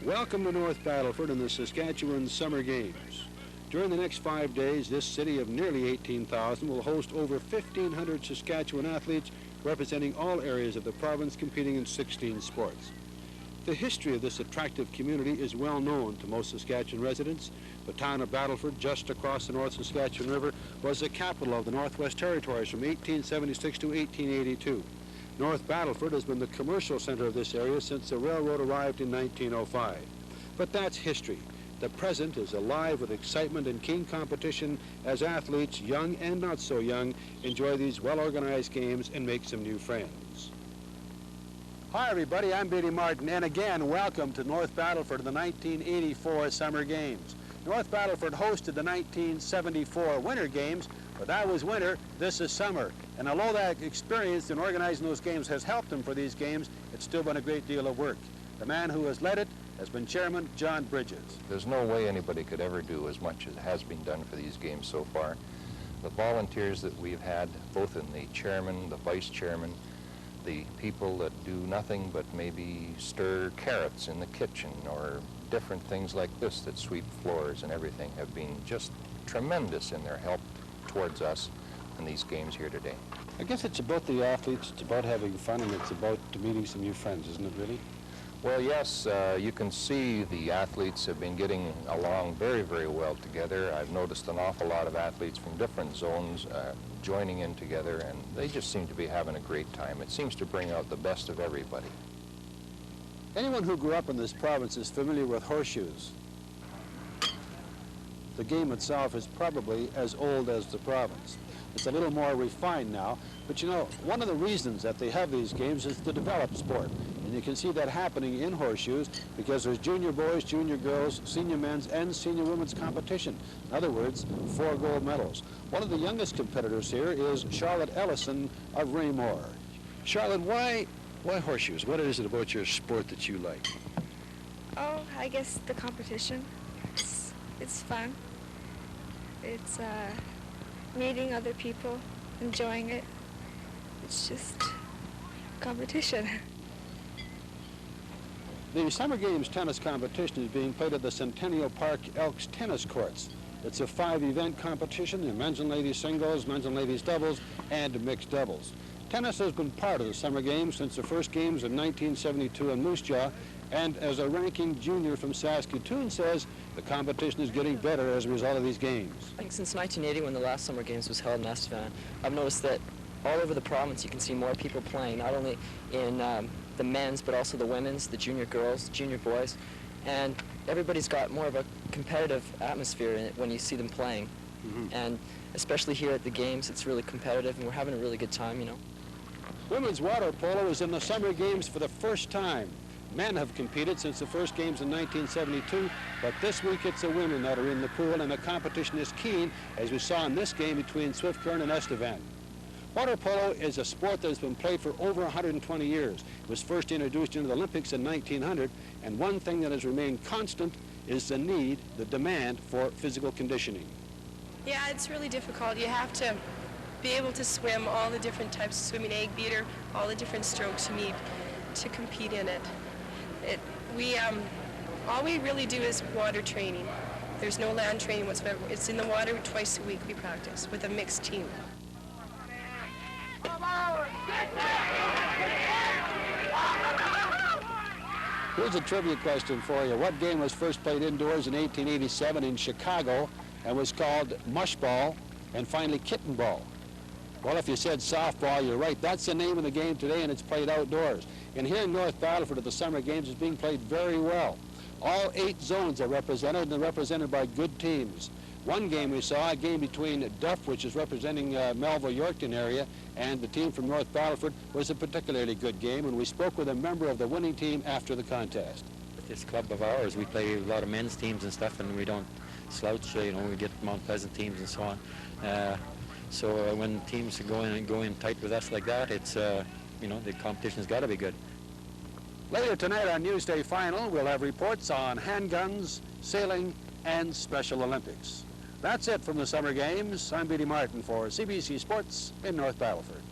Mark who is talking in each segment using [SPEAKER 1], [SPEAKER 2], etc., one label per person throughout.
[SPEAKER 1] Welcome to North Battleford and the Saskatchewan Summer Games. During the next 5 days, this city of nearly 18,000 will host over 1,500 Saskatchewan athletes representing all areas of the province, competing in 16 sports. The history of this attractive community is well known to most Saskatchewan residents. The town of Battleford, just across the North Saskatchewan River, was the capital of the Northwest Territories from 1876 to 1882. North Battleford has been the commercial center of this area since the railroad arrived in 1905. But that's history. The present is alive with excitement and keen competition as athletes, young and not so young, enjoy these well-organized games and make some new friends. Hi everybody, I'm Billy Martin, and again, welcome to North Battleford and the 1984 Summer Games. North Battleford hosted the 1974 Winter Games, but that was winter, this is summer. And although that experience in organizing those games has helped them for these games, it's still been a great deal of work. The man who has led it has been Chairman John Bridges.
[SPEAKER 2] There's no way anybody could ever do as much as has been done for these games so far. The volunteers that we've had, both in the chairman, the vice chairman, the people that do nothing but maybe stir carrots in the kitchen or different things like this that sweep floors and everything, have been just tremendous in their help towards us in these games here today.
[SPEAKER 1] I guess it's about the athletes, it's about having fun, and it's about meeting some new friends, isn't it really?
[SPEAKER 2] Well, yes, you can see the athletes have been getting along very, very well together. I've noticed an awful lot of athletes from different zones joining in together, and they just seem to be having a great time. It seems to bring out the best of everybody.
[SPEAKER 1] Anyone who grew up in this province is familiar with horseshoes. The game itself is probably as old as the province. It's a little more refined now, but you know, one of the reasons that they have these games is to develop sport. And you can see that happening in horseshoes because there's junior boys, junior girls, senior men's and senior women's competition. In other words, 4 gold medals. One of the youngest competitors here is Charlotte Ellison of Raymore. Charlotte, why horseshoes? What is it about your sport that you like?
[SPEAKER 3] Oh, I guess the competition. It's fun. It's meeting other people, enjoying it. It's just competition.
[SPEAKER 1] The Summer Games tennis competition is being played at the Centennial Park Elks tennis courts. It's a 5-event competition in men's and ladies singles, men's and ladies doubles, and mixed doubles. Tennis has been part of the Summer Games since the first games in 1972 in Moose Jaw, and as a ranking junior from Saskatoon says, the competition is getting better as a result of these games.
[SPEAKER 4] I think since 1980, when the last Summer Games was held in Estevan, I've noticed that all over the province you can see more people playing, not only in the men's, but also the women's, the junior girls, junior boys, and everybody's got more of a competitive atmosphere in it when you see them playing. And especially here at the games, it's really competitive, and we're having a really good time, you know.
[SPEAKER 1] Women's water polo is in the Summer Games for the first time. Men have competed since the first games in 1972, but this week it's the women that are in the pool, and the competition is keen, as we saw in this game between Swift-Current and Estevan. Water polo is a sport that has been played for over 120 years. It was first introduced into the Olympics in 1900, and one thing that has remained constant is the need, the demand for physical conditioning.
[SPEAKER 5] Yeah, it's really difficult. You have to be able to swim all the different types of swimming, egg beater, all the different strokes you need to compete in it. All we really do is water training. There's no land training whatsoever. It's in the water twice a week we practice with a mixed team.
[SPEAKER 1] Here's a trivia question for you. What game was first played indoors in 1887 in Chicago and was called mushball and finally kitten ball? Well, if you said softball, you're right. That's the name of the game today, and it's played outdoors. And here in North Battleford at the Summer Games, it's being played very well. All 8 zones are represented, and they're represented by good teams. One game we saw, a game between Duff, which is representing Melville-Yorkton area, and the team from North Battleford, was a particularly good game, and we spoke with a member of the winning team after the contest.
[SPEAKER 6] With this club of ours, we play a lot of men's teams and stuff, and we don't slouch, you know, we get Mount Pleasant teams and so on. So when teams go in tight with us like that, it's, you know, the competition's got to be good.
[SPEAKER 1] Later tonight on Newsday Final, we'll have reports on handguns, sailing, and Special Olympics. That's it from the Summer Games. I'm Billy Martin for CBC Sports in North Battleford.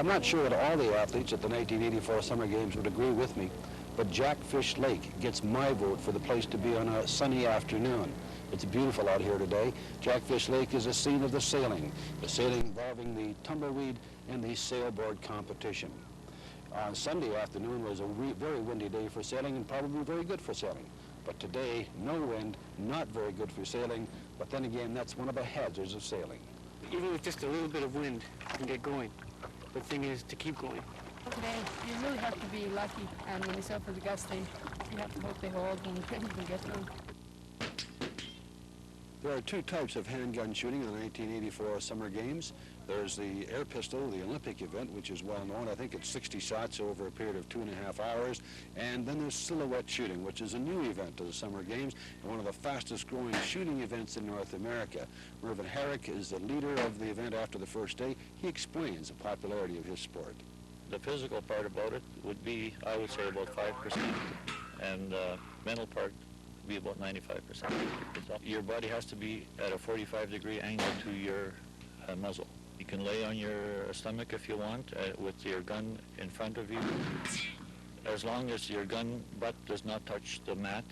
[SPEAKER 1] I'm not sure that all the athletes at the 1984 Summer Games would agree with me, but Jackfish Lake gets my vote for the place to be on a sunny afternoon. It's beautiful out here today. Jackfish Lake is a scene of the sailing involving the tumbleweed and the sailboard competition. Sunday afternoon was a very windy day for sailing and probably very good for sailing. But today, no wind, not very good for sailing, but then again, that's one of the hazards of sailing.
[SPEAKER 7] Even with just a little bit of wind, you can get going. The thing is to keep going.
[SPEAKER 8] Today, you really have to be lucky, and when you sail for the gusting, you have to hope they hold and you can get through.
[SPEAKER 1] There are two types of handgun shooting in the 1984 Summer Games. There's the air pistol, the Olympic event, which is well known. I think it's 60 shots over a period of 2.5 hours. And then there's silhouette shooting, which is a new event of the Summer Games and one of the fastest growing shooting events in North America. Mervyn Herrick is the leader of the event after the first day. He explains the popularity of his sport.
[SPEAKER 9] The physical part about it would be, I would say, about 5%, and mental part would be about 95%. Your body has to be at a 45-degree angle to your muzzle. You can lay on your stomach if you want, with your gun in front of you. As long as your gun butt does not touch the mat,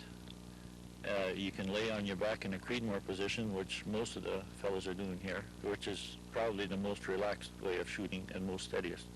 [SPEAKER 9] you can lay on your back in a Creedmoor position, which most of the fellows are doing here, which is probably the most relaxed way of shooting and most steadiest.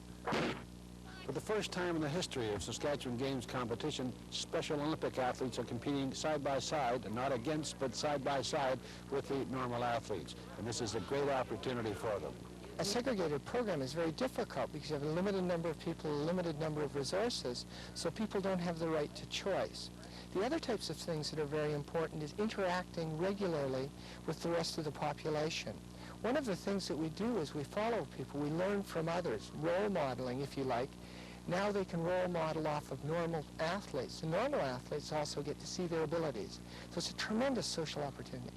[SPEAKER 1] For the first time in the history of Saskatchewan Games competition, Special Olympic athletes are competing side by side, and not against, but side by side with the normal athletes. And this is a great opportunity for them.
[SPEAKER 10] A segregated program is very difficult because you have a limited number of people, a limited number of resources, so people don't have the right to choice. The other types of things that are very important is interacting regularly with the rest of the population. One of the things that we do is we follow people, we learn from others, role modeling, if you like. Now they can role model off of normal athletes. The normal athletes also get to see their abilities. So it's a tremendous social opportunity.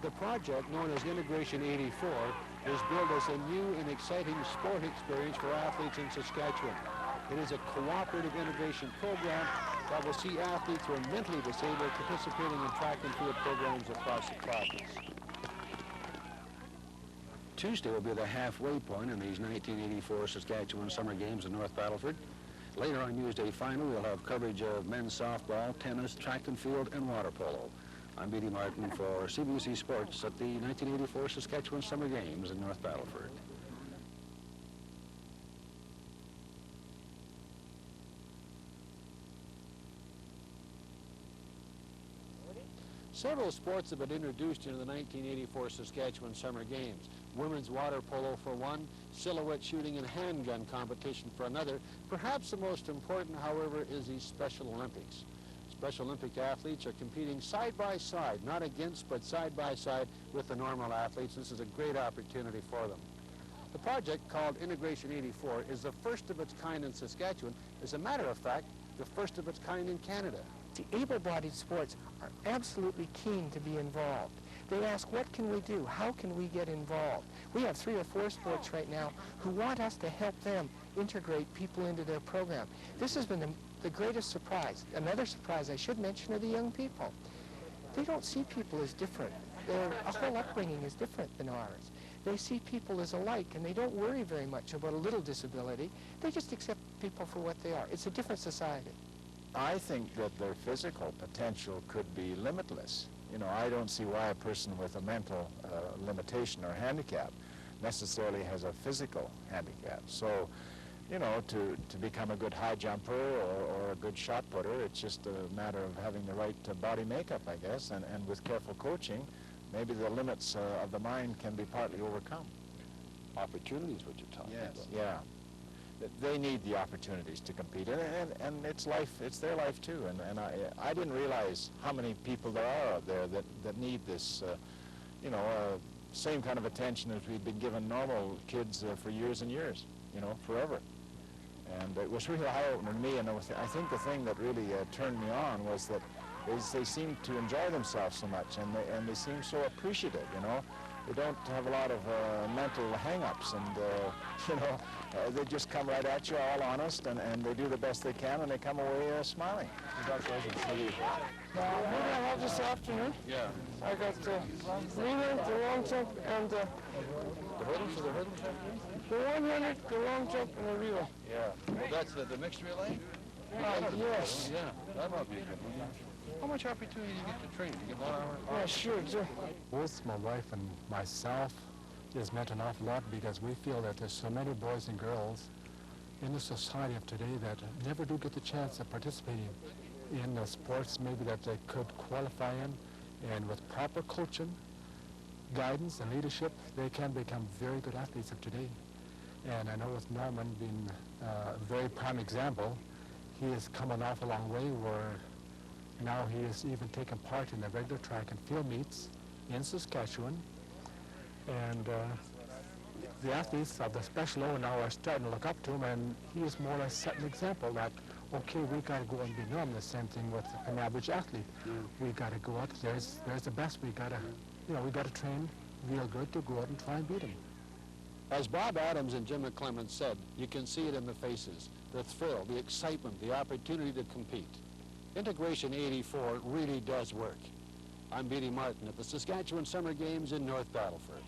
[SPEAKER 1] The project, known as Integration 84, is billed as a new and exciting sport experience for athletes in Saskatchewan. It is a cooperative integration program that will see athletes who are mentally disabled participating in track and field programs across the province. Tuesday will be the halfway point in these 1984 Saskatchewan Summer Games in North Battleford. Later on Newsday final, we'll have coverage of men's softball, tennis, track and field, and water polo. I'm Beatty Martin for CBC Sports at the 1984 Saskatchewan Summer Games in North Battleford. Several sports have been introduced into the 1984 Saskatchewan Summer Games. Women's water polo for one, silhouette shooting and handgun competition for another. Perhaps the most important, however, is the Special Olympics. Special Olympic athletes are competing side by side, not against, but side by side with the normal athletes. This is a great opportunity for them. The project, called Integration 84, is the first of its kind in Saskatchewan. As a matter of fact, the first of its kind in Canada.
[SPEAKER 10] The able-bodied sports are absolutely keen to be involved. They ask, what can we do? How can we get involved? We have 3 or 4 sports right now who want us to help them integrate people into their program. This has been the greatest surprise. Another surprise I should mention are the young people. They don't see people as different. Their whole upbringing is different than ours. They see people as alike, and they don't worry very much about a little disability. They just accept people for what they are. It's a different society.
[SPEAKER 11] I think that their physical potential could be limitless. You know, I don't see why a person with a mental limitation or handicap necessarily has a physical handicap. So, you know, to become a good high jumper or a good shot putter, it's just a matter of having the right body makeup, I guess, and with careful coaching, maybe the limits of the mind can be partly overcome.
[SPEAKER 1] Opportunities, what you're talking about.
[SPEAKER 11] Yes, yeah. They need the opportunities to compete, and it's life. It's their life too. And I didn't realize how many people there are out there that need this, you know, same kind of attention as we've been giving normal kids for years and years, you know, forever. And it was really eye-opening to me. And I think the thing that really turned me on was that they seem to enjoy themselves so much, and they seem so appreciative, you know. They don't have a lot of mental hang-ups, and, you know, they just come right at you, all honest, and they do the best they can, and they come away smiling. Congratulations.
[SPEAKER 8] Maybe I have this afternoon.
[SPEAKER 1] Yeah.
[SPEAKER 8] I got the relay, the long jump, and
[SPEAKER 1] The hurdles or the hurdles?
[SPEAKER 10] The 100, the long jump, and the relay.
[SPEAKER 11] Yeah. Well, that's the mixed relay?
[SPEAKER 10] Yes.
[SPEAKER 11] Yeah, that might be a good one. How much opportunity do you get to train? You get 1 hour?
[SPEAKER 10] Yeah, sure.
[SPEAKER 12] Both my wife and myself has meant an awful lot because we feel that there's so many boys and girls in the society of today that never do get the chance of participating in the sports maybe that they could qualify in, and with proper coaching, guidance, and leadership, they can become very good athletes of today. And I know with Norman being a very prime example, he has come an awful long way where now he is even taking part in the regular track and field meets in Saskatchewan. And the athletes of the Special O now are starting to look up to him, and he is more or less setting an example that, okay, we got to go and be normal. The same thing with an average athlete. We got to go out, there's the best. We got to, we got to train real good to go out and try and beat him.
[SPEAKER 1] As Bob Adams and Jim McClement said, you can see it in the faces, the thrill, the excitement, the opportunity to compete. Integration 84 really does work. I'm Beatty Martin at the Saskatchewan Summer Games in North Battleford.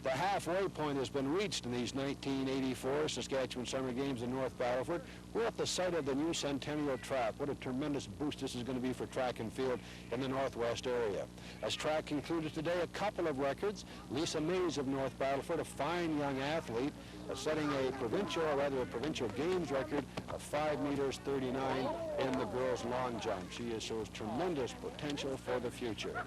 [SPEAKER 1] The halfway point has been reached in these 1984 Saskatchewan Summer Games in North Battleford. We're at the site of the new Centennial track. What a tremendous boost this is going to be for track and field in the Northwest area. As track concluded today, a couple of records. Lisa Mays of North Battleford, a fine young athlete, setting a provincial games record of 5 meters 39 in the girls' long jump. She shows tremendous potential for the future.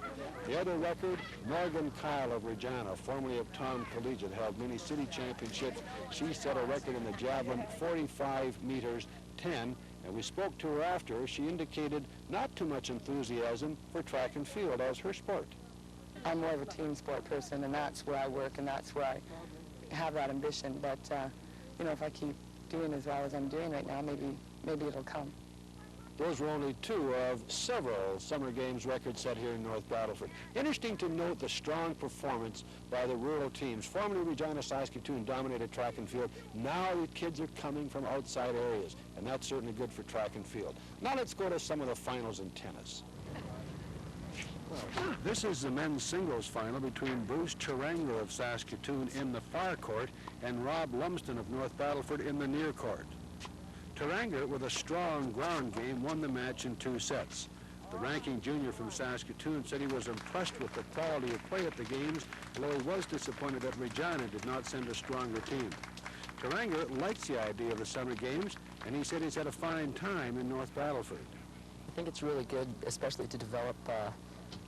[SPEAKER 1] The other record, Morgan Kyle of Regina, formerly of Tom Collegiate, held many city championships. She set a record in the javelin, 45 meters 10, and we spoke to her after. She indicated not too much enthusiasm for track and field as her sport.
[SPEAKER 13] I'm more of a team sport person, and that's where I work, and that's where I have that ambition. But if I keep doing as well as I'm doing right now, maybe it'll come.
[SPEAKER 1] Those were only two of several Summer Games records set here in North Battleford. Interesting to note the strong performance by the rural teams. Formerly Regina Saskatoon dominated track and field. Now the kids are coming from outside areas, and that's certainly good for track and field. Now let's go to some of the finals in tennis. This is the men's singles final between Bruce Turanga of Saskatoon in the far court and Rob Lumsden of North Battleford in the near court. Turanga, with a strong ground game, won the match in 2 sets. The ranking junior from Saskatoon said he was impressed with the quality of play at the games, although he was disappointed that Regina did not send a stronger team. Turanga likes the idea of the Summer Games, and he said he's had a fine time in North Battleford.
[SPEAKER 4] I think it's really good, especially to develop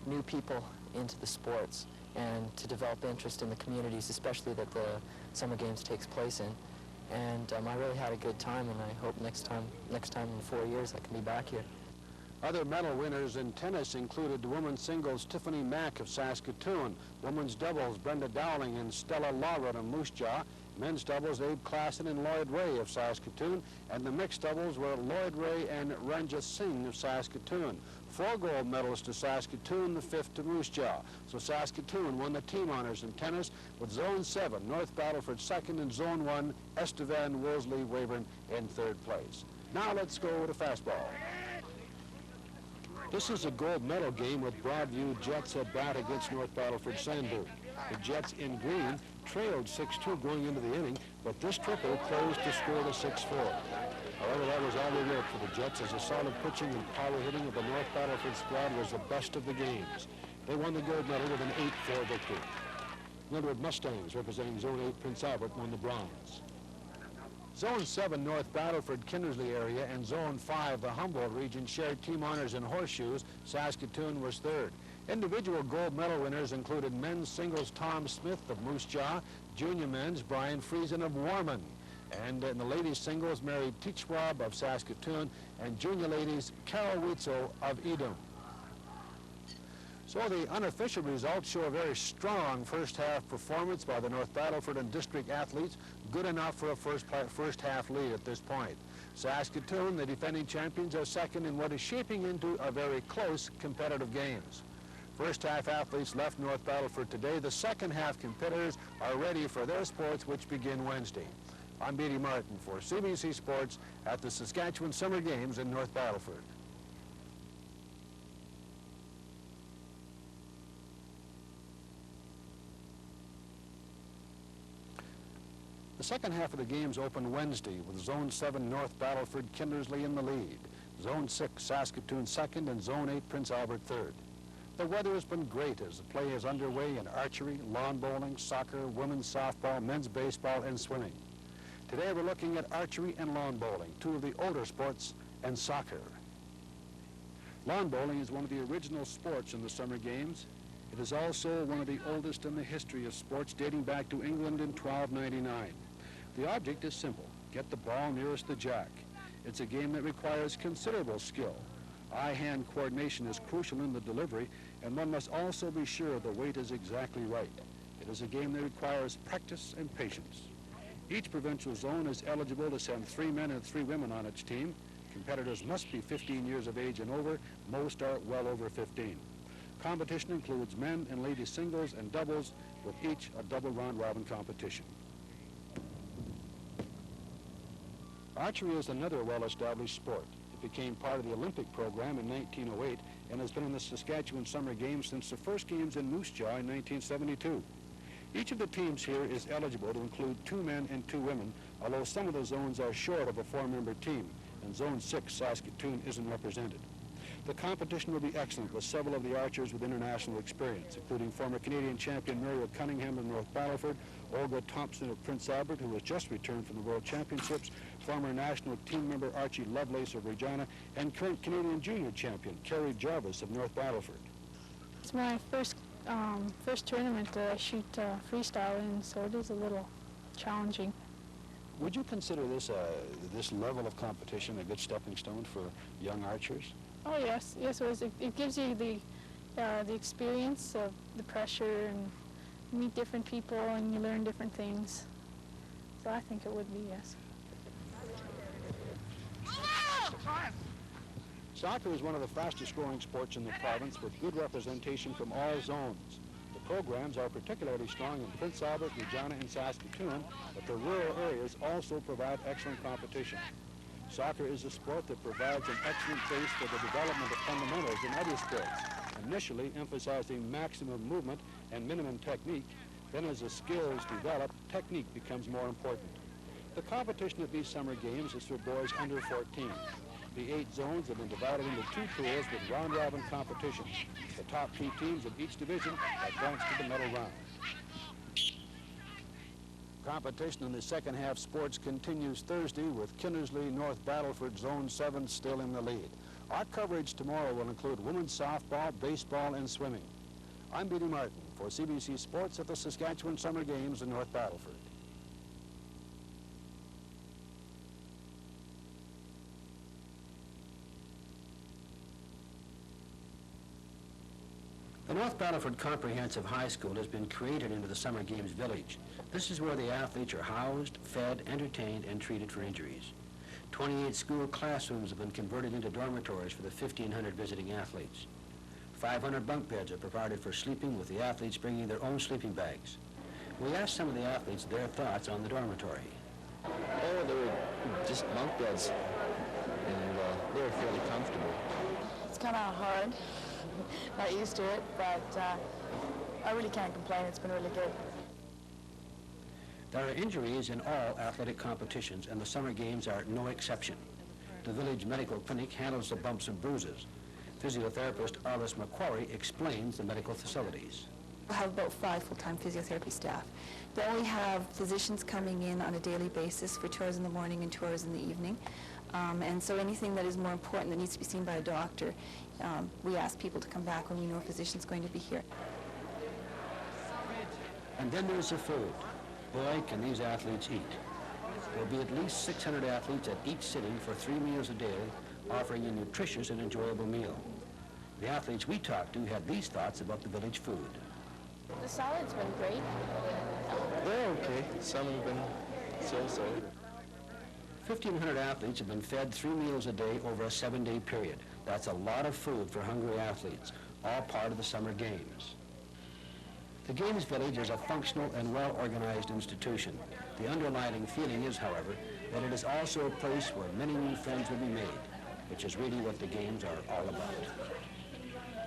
[SPEAKER 4] new people into the sports and to develop interest in the communities, especially that the Summer Games takes place in. And I really had a good time, and I hope next time in 4 years I can be back here.
[SPEAKER 1] Other medal winners in tennis included the women's singles Tiffany Mack of Saskatoon, women's doubles Brenda Dowling and Stella Lawrett of Moose Jaw, men's doubles Abe Klassen and Lloyd Ray of Saskatoon, and the mixed doubles were Lloyd Ray and Ranjit Singh of Saskatoon. 4 gold medals to Saskatoon, the 5th to Moose Jaw. So Saskatoon won the team honors in tennis with Zone 7, North Battleford 2nd, and Zone 1, Estevan Wolseley Weyburn in 3rd place. Now let's go to fastball. This is a gold medal game with Broadview Jets at bat against North Battleford Sandbourg. The Jets in green trailed 6-2 going into the inning, but this triple closed to score the 6-4. However, that was all they wrote for the Jets, as the solid pitching and power hitting of the North Battleford squad was the best of the games. They won the gold medal with an 8-4 victory. Linwood Mustangs, representing Zone 8 Prince Albert, won the bronze. Zone 7 North Battleford Kindersley area and Zone 5 the Humboldt region shared team honors in Horseshoes. Saskatoon was 3rd. Individual gold medal winners included men's singles Tom Smith of Moose Jaw, junior men's Brian Friesen of Warman, and in the ladies singles Mary Teachwab of Saskatoon, and junior ladies Carol Witzel of Edom. So the unofficial results show a very strong first half performance by the North Battleford and district athletes, good enough for a first half lead at this point. Saskatoon, the defending champions, are 2nd in what is shaping into a very close competitive games. First half athletes left North Battleford today. The second half competitors are ready for their sports, which begin Wednesday. I'm Beatty Martin for CBC Sports at the Saskatchewan Summer Games in North Battleford. The second half of the games opened Wednesday with Zone 7 North Battleford Kindersley in the lead, Zone 6 Saskatoon second, and Zone 8 Prince Albert third. The weather has been great as the play is underway in archery, lawn bowling, soccer, women's softball, men's baseball, and swimming. Today we're looking at archery and lawn bowling, two of the older sports, and soccer. Lawn bowling is one of the original sports in the summer games. It is also one of the oldest in the history of sports, dating back to England in 1299. The object is simple: get the ball nearest the jack. It's a game that requires considerable skill. Eye-hand coordination is crucial in the delivery, and one must also be sure the weight is exactly right. It is a game that requires practice and patience. Each provincial zone is eligible to send 3 men and 3 women on its team. Competitors must be 15 years of age and over. Most are well over 15. Competition includes men and ladies singles and doubles, with each a double round-robin competition. Archery is another well-established sport. It became part of the Olympic program in 1908 and has been in the Saskatchewan Summer Games since the first games in Moose Jaw in 1972. Each of the teams here is eligible to include 2 men and 2 women, although some of the zones are short of a 4-member team, and Zone 6, Saskatoon, isn't represented. The competition will be excellent, with several of the archers with international experience, including former Canadian champion Muriel Cunningham of North Battleford, Olga Thompson of Prince Albert, who has just returned from the World Championships, former national team member Archie Lovelace of Regina, and current Canadian junior champion Kerry Jarvis of North Battleford.
[SPEAKER 14] It's my first tournament that I shoot freestyle in, so it is a little challenging.
[SPEAKER 1] Would you consider this level of competition a good stepping stone for young archers?
[SPEAKER 14] Oh yes, yes. It gives you the experience of the pressure, and you meet different people and you learn different things. So I think it would be, yes.
[SPEAKER 1] Soccer is one of the fastest growing sports in the province, with good representation from all zones. The programs are particularly strong in Prince Albert, Regina, and Saskatoon, but the rural areas also provide excellent competition. Soccer is a sport that provides an excellent base for the development of fundamentals in other sports, initially emphasizing maximum movement and minimum technique. Then as the skills develop, technique becomes more important. The competition at these summer games is for boys under 14. The 8 zones have been divided into 2 pools with round-robin competitions. The top 2 teams of each division advance to the medal round. Competition in the second half sports continues Thursday with Kindersley North Battleford Zone 7 still in the lead. Our coverage tomorrow will include women's softball, baseball, and swimming. I'm Beatty Martin for CBC Sports at the Saskatchewan Summer Games in North Battleford. The North Battleford Comprehensive High School has been created into the Summer Games Village. This is where the athletes are housed, fed, entertained, and treated for injuries. 28 school classrooms have been converted into dormitories for the 1,500 visiting athletes. 500 bunk beds are provided for sleeping, with the athletes bringing their own sleeping bags. We asked some of the athletes their thoughts on the dormitory.
[SPEAKER 15] Oh, they were just bunk beds, and they were fairly comfortable.
[SPEAKER 13] It's kind of hard. Not used to it, but I really can't complain. It's been really good.
[SPEAKER 1] There are injuries in all athletic competitions, and the Summer Games are no exception. The village medical clinic handles the bumps and bruises. Physiotherapist Arliss McQuarrie explains the medical facilities.
[SPEAKER 16] We have about 5 full-time physiotherapy staff. They only have physicians coming in on a daily basis for 2 hours in the morning and 2 hours in the evening. And so anything that is more important that needs to be seen by a doctor, we ask people to come back when we know a physician's going to be here.
[SPEAKER 1] And then there's the food. Boy, can these athletes eat. There will be at least 600 athletes at each sitting for 3 meals a day, offering a nutritious and enjoyable meal. The athletes we talked to had these thoughts about the village food.
[SPEAKER 14] The salad's been great.
[SPEAKER 15] They're okay. Some have been so-so.
[SPEAKER 1] 1,500 athletes have been fed 3 meals a day over a 7-day period. That's a lot of food for hungry athletes, all part of the Summer Games. The Games Village is a functional and well-organized institution. The underlying feeling is, however, that it is also a place where many new friends will be made, which is really what the Games are all about.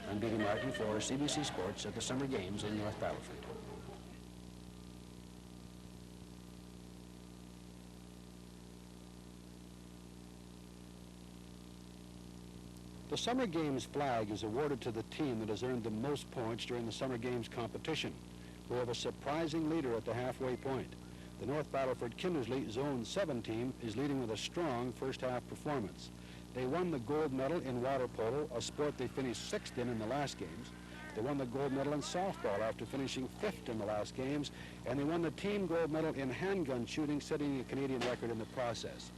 [SPEAKER 1] I'm Beatty Martin for CBC Sports at the Summer Games in North Battleford. The Summer Games flag is awarded to the team that has earned the most points during the Summer Games competition. We have a surprising leader at the halfway point. The North Battleford Kindersley Zone 7 team is leading with a strong first-half performance. They won the gold medal in water polo, a sport they finished 6th in the last games. They won the gold medal in softball after finishing 5th in the last games, and they won the team gold medal in handgun shooting, setting a Canadian record in the process.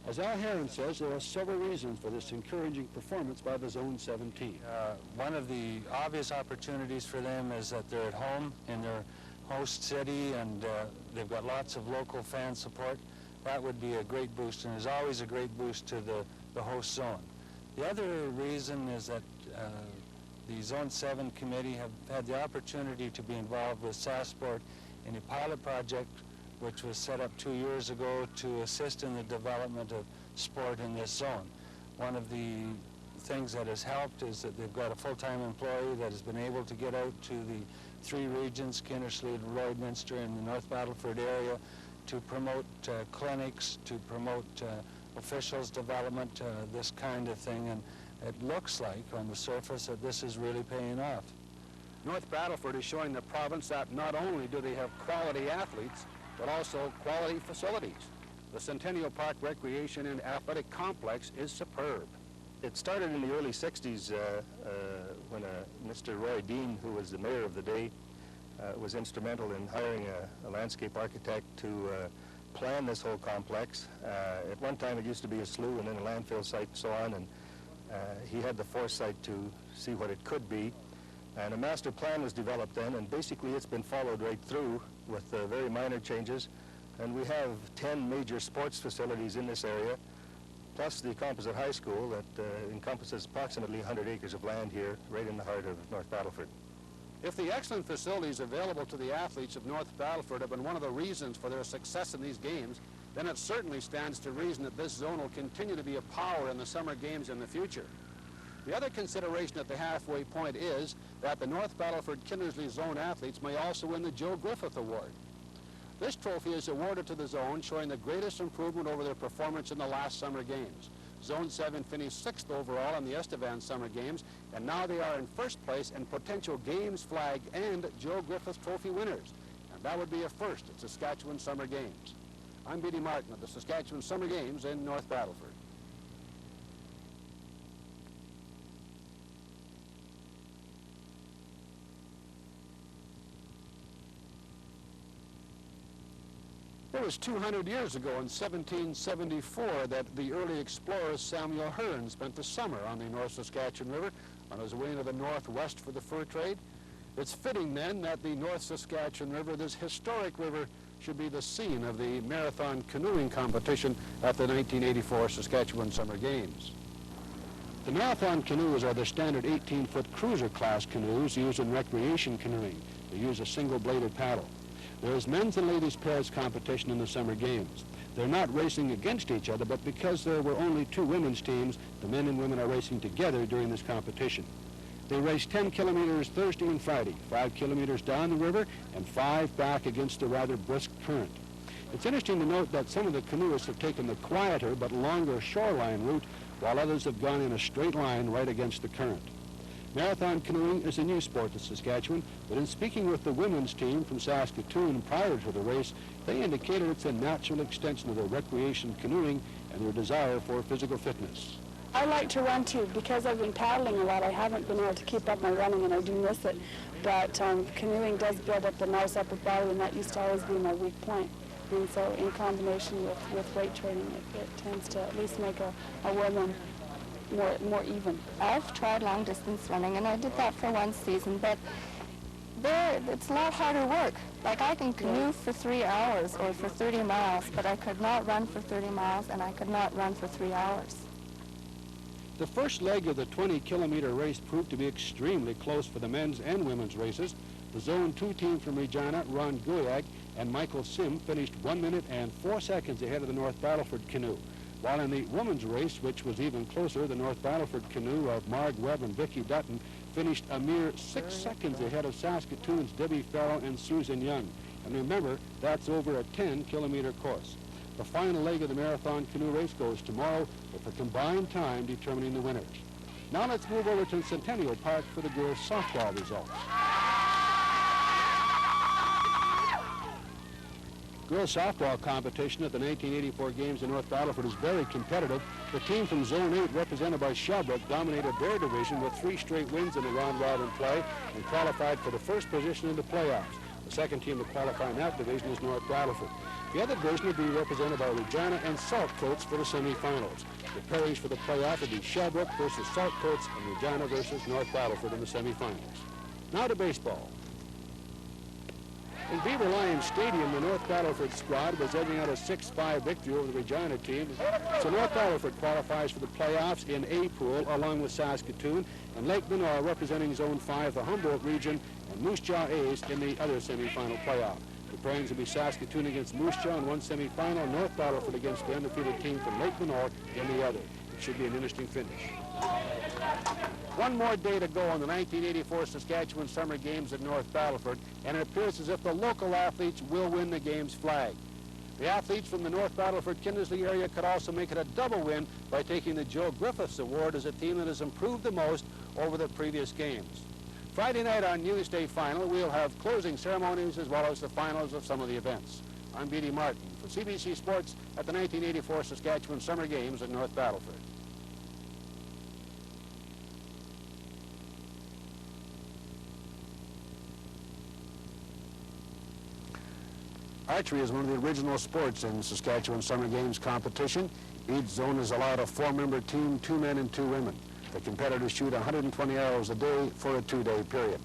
[SPEAKER 1] As Al Heron says, there are several reasons for this encouraging performance by the Zone 7 team.
[SPEAKER 17] One of the obvious opportunities for them is that they're at home in their host city, and they've got lots of local fan support. That would be a great boost, and is always a great boost to the host zone. The other reason is that the Zone 7 committee have had the opportunity to be involved with Saskatchewan in a pilot project which was set up 2 years ago to assist in the development of sport in this zone. One of the things that has helped is that they've got a full-time employee that has been able to get out to the 3 regions, Kindersley, Lloydminster, and the North Battleford area, to promote clinics, to promote officials development, this kind of thing, and it looks like on the surface that this is really paying off.
[SPEAKER 1] North Battleford is showing the province that not only do they have quality athletes, but also quality facilities. The Centennial Park Recreation and Athletic Complex is superb.
[SPEAKER 18] It started in the early 60s when Mr. Roy Dean, who was the mayor of the day, was instrumental in hiring a landscape architect to plan this whole complex. At one time it used to be a slough and then a landfill site and so on, and he had the foresight to see what it could be. And a master plan was developed then, and basically it's been followed right through with very minor changes. And we have 10 major sports facilities in this area, plus the composite high school that encompasses approximately 100 acres of land here, right in the heart of North Battleford.
[SPEAKER 1] If the excellent facilities available to the athletes of North Battleford have been one of the reasons for their success in these games, then it certainly stands to reason that this zone will continue to be a power in the Summer Games in the future. The other consideration at the halfway point is that the North Battleford Kindersley Zone athletes may also win the Joe Griffith Award. This trophy is awarded to the zone, showing the greatest improvement over their performance in the last Summer Games. Zone 7 finished 6th overall in the Estevan Summer Games, and now they are in first place and potential Games flag and Joe Griffith Trophy winners. And that would be a first at Saskatchewan Summer Games. I'm Beatty Martin of the Saskatchewan Summer Games in North Battleford. It was 200 years ago in 1774 that the early explorer Samuel Hearne spent the summer on the North Saskatchewan River on his way into the northwest for the fur trade. It's fitting then that the North Saskatchewan River, this historic river, should be the scene of the marathon canoeing competition at the 1984 Saskatchewan Summer Games. The marathon canoes are the standard 18-foot cruiser class canoes used in recreation canoeing. They use a single-bladed paddle. There is men's and ladies pairs competition in the Summer Games. They're not racing against each other, but because there were only 2 women's teams, the men and women are racing together during this competition. They race 10 kilometers Thursday and Friday, 5 kilometers down the river, and 5 back against a rather brisk current. It's interesting to note that some of the canoeists have taken the quieter but longer shoreline route, while others have gone in a straight line right against the current. Marathon canoeing is a new sport in Saskatchewan, but in speaking with the women's team from Saskatoon prior to the race, they indicated it's a natural extension of their recreation canoeing and their desire for physical fitness.
[SPEAKER 19] I like to run too. Because I've been paddling a lot, I haven't been able to keep up my running, and I do miss it. But canoeing does build up a nice upper body, and that used to always be my weak point. And so in combination with weight training, it tends to at least make a woman more even.
[SPEAKER 20] I've tried long distance running, and I did that for 1 season, but it's a lot harder work. Like I can canoe for 3 hours or for 30 miles, but I could not run for 30 miles, and I could not run for 3 hours.
[SPEAKER 1] The first leg of the 20-kilometer race proved to be extremely close for the men's and women's races. The Zone 2 team from Regina, Ron Guyag and Michael Sim, finished 1 minute and 4 seconds ahead of the North Battleford canoe. While in the women's race, which was even closer, the North Battleford canoe of Marg Webb and Vicki Dutton finished a mere 6 seconds ahead of Saskatoon's Debbie Farrell and Susan Young. And remember, that's over a 10-kilometer course. The final leg of the marathon canoe race goes tomorrow, with the combined time determining the winners. Now let's move over to Centennial Park for the girls' softball results. Girls softball competition at the 1984 games in North Battleford is very competitive. The team from Zone 8, represented by Shelbrook, dominated their division with 3 straight wins in the round-robin play and qualified for the first position in the playoffs. The second team to qualify in that division is North Battleford. The other division will be represented by Regina and Saltcoats for the semifinals. The pairings for the playoff will be Shelbrook versus Saltcoats and Regina versus North Battleford in the semifinals. Now to baseball. In Beaver Lions Stadium, the North Battleford squad was edging out a 6-5 victory over the Regina team. So North Battleford qualifies for the playoffs in A pool along with Saskatoon, and Lake Menor representing Zone 5, the Humboldt region, and Moose Jaw A's in the other semifinal playoff. The pairings will be Saskatoon against Moose Jaw in one semifinal, North Battleford against the undefeated team from Lake Menor in the other. It should be an interesting finish. One more day to go on the 1984 Saskatchewan Summer Games at North Battleford, and it appears as if the local athletes will win the game's flag. The athletes from the North Battleford Kindersley area could also make it a double win by taking the Joe Griffiths Award as a team that has improved the most over the previous games. Friday night on Newsday Final, we'll have closing ceremonies as well as the finals of some of the events. I'm Beatty Martin for CBC Sports at the 1984 Saskatchewan Summer Games at North Battleford. Archery is one of the original sports in Saskatchewan Summer Games competition. Each zone is allowed a 4-member team, 2 men and 2 women. The competitors shoot 120 arrows a day for a 2-day period.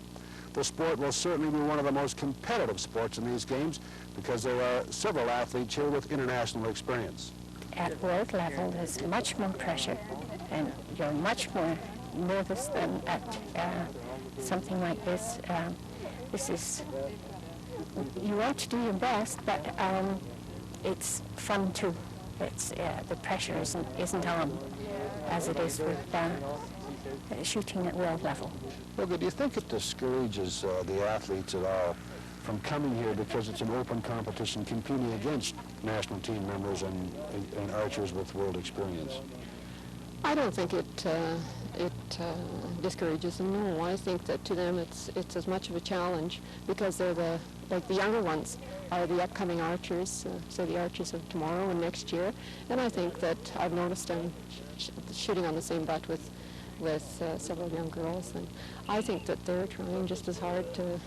[SPEAKER 1] The sport will certainly be one of the most competitive sports in these games because there are several athletes here with international experience.
[SPEAKER 21] At world level, there's much more pressure, and you're much more nervous than at something like this. This is, you want to do your best, but it's fun too. It's the pressure isn't on as it is with shooting at world level.
[SPEAKER 1] Well, do you think it discourages the athletes at all from coming here because it's an open competition competing against national team members and archers with world experience?
[SPEAKER 22] I don't think it discourages them. No, I think that to them it's as much of a challenge because they're the younger ones are the upcoming archers, so the archers of tomorrow and next year. And I think that I've noticed them shooting on the same butt with several young girls, and I think that they're trying just as hard to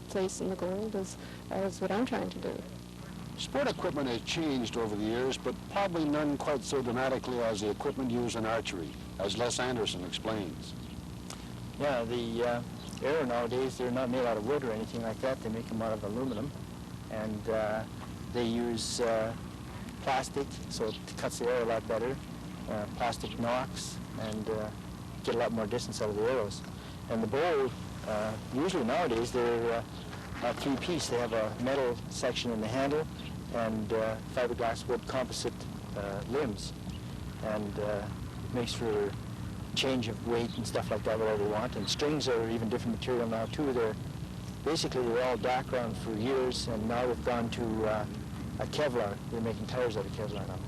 [SPEAKER 22] place in the gold as what I'm trying to do.
[SPEAKER 1] Sport equipment has changed over the years, but probably none quite so dramatically as the equipment used in archery, as Les Anderson explains.
[SPEAKER 23] Yeah, the arrow nowadays, they're not made out of wood or anything like that. They make them out of aluminum, and they use plastic, so it cuts the arrow a lot better. Plastic knocks, and get a lot more distance out of the arrows. And the bow, usually nowadays, they're a 3-piece. They have a metal section in the handle and fiberglass wood composite limbs, and makes for change of weight and stuff like that, whatever you want. And strings are even different material now too. They're all Dacron for years, and now we've gone to a Kevlar. They're making tires out of Kevlar now.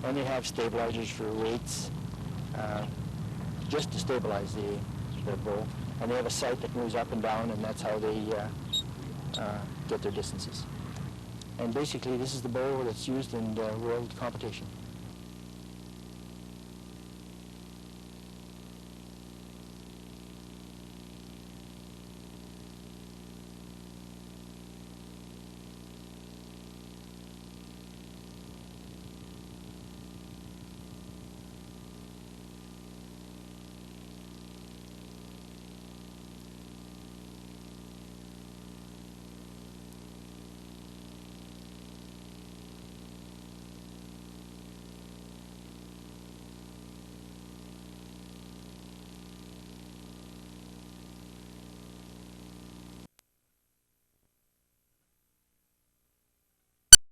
[SPEAKER 23] And they have stabilizers for weights, just to stabilize the bow. And they have a sight that moves up and down, and that's how they get their distances. And basically, this is the bow that's used in the world competition.